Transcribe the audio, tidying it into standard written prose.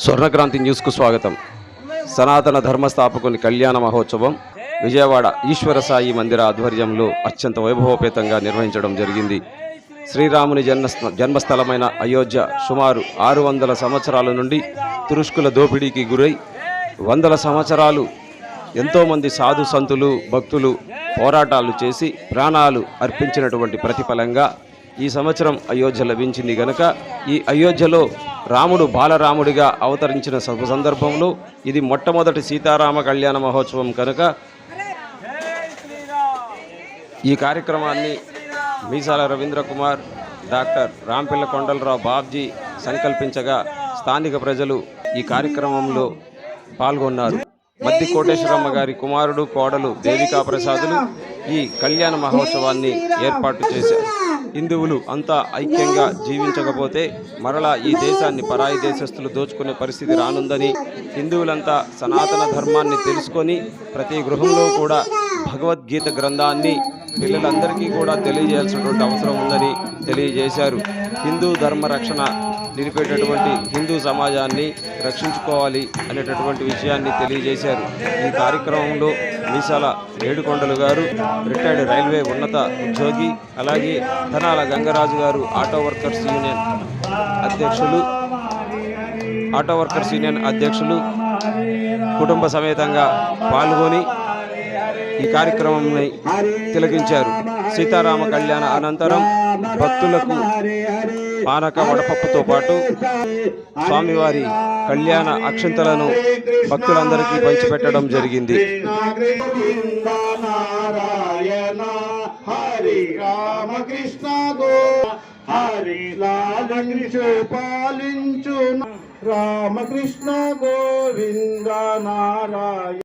స్వర్ణక్రాంతి న్యూస్కు స్వాగతం. సనాతన ధర్మస్థాపకుని కళ్యాణ మహోత్సవం విజయవాడ ఈశ్వర సాయి మందిర ఆధ్వర్యంలో అత్యంత వైభవోపేతంగా నిర్వహించడం జరిగింది. శ్రీరాముని జన్మస్థలమైన అయోధ్య సుమారు 600 సంవత్సరాల నుండి తురుష్కుల దోపిడీకి గురై 100 సంవత్సరాలు ఎంతోమంది సాధు సంతులు భక్తులు పోరాటాలు చేసి ప్రాణాలు అర్పించినటువంటి ప్రతిఫలంగా ఈ సంవత్సరం అయోధ్య లభించింది గనుక ఈ అయోధ్యలో రాముడు బాలరాముడిగా అవతరించిన సందర్భంలో ఇది మొట్టమొదటి సీతారామ కళ్యాణ మహోత్సవం కనుక ఈ కార్యక్రమాన్ని మీసాల రవీంద్ర కుమార్, డాక్టర్ రాంపిల్ల కొండలరావు బాబ్జీ సంకల్పించగా స్థానిక ప్రజలు ఈ కార్యక్రమంలో పాల్గొన్నారు. మద్ది కోటేశ్వరమ్మ గారి కుమారుడు కోడలు దేవికా ప్రసాదులు ఈ కళ్యాణ మహోత్సవాన్ని ఏర్పాటు చేశారు. హిందువులు అంతా ఐక్యంగా జీవించకపోతే మరలా ఈ దేశాన్ని పరాయి దేశస్తులు దోచుకునే పరిస్థితి రానుందని, హిందువులంతా సనాతన ధర్మాన్ని తెలుసుకొని ప్రతి గృహంలో కూడా భగవద్గీత గ్రంథాన్ని పిల్లలందరికీ కూడా తెలియజేయాల్సినటువంటి అవసరం ఉందని తెలియజేశారు. హిందూ ధర్మ రక్షణ నిలిపేటటువంటి హిందూ సమాజాన్ని రక్షించుకోవాలి అనేటటువంటి విషయాన్ని తెలియజేశారు. ఈ కార్యక్రమంలో మీసాల ఏడుకొండలు గారు రిటైర్డ్ రైల్వే ఉన్నత ఉద్యోగి, అలాగే ధనాల గంగరాజు గారు ఆటో వర్కర్స్ యూనియన్ అధ్యక్షులు కుటుంబ సమేతంగా పాల్గొని ఈ కార్యక్రమాన్ని తిలకించారు. సీతారామ కళ్యాణ అనంతరం భక్తులకు పానక వడపప్పుతో పాటు స్వామివారి కళ్యాణ అక్షంతలను భక్తులందరికీ పంచిపెట్టడం జరిగింది. రామకృష్ణ గోవింద నారాయణ.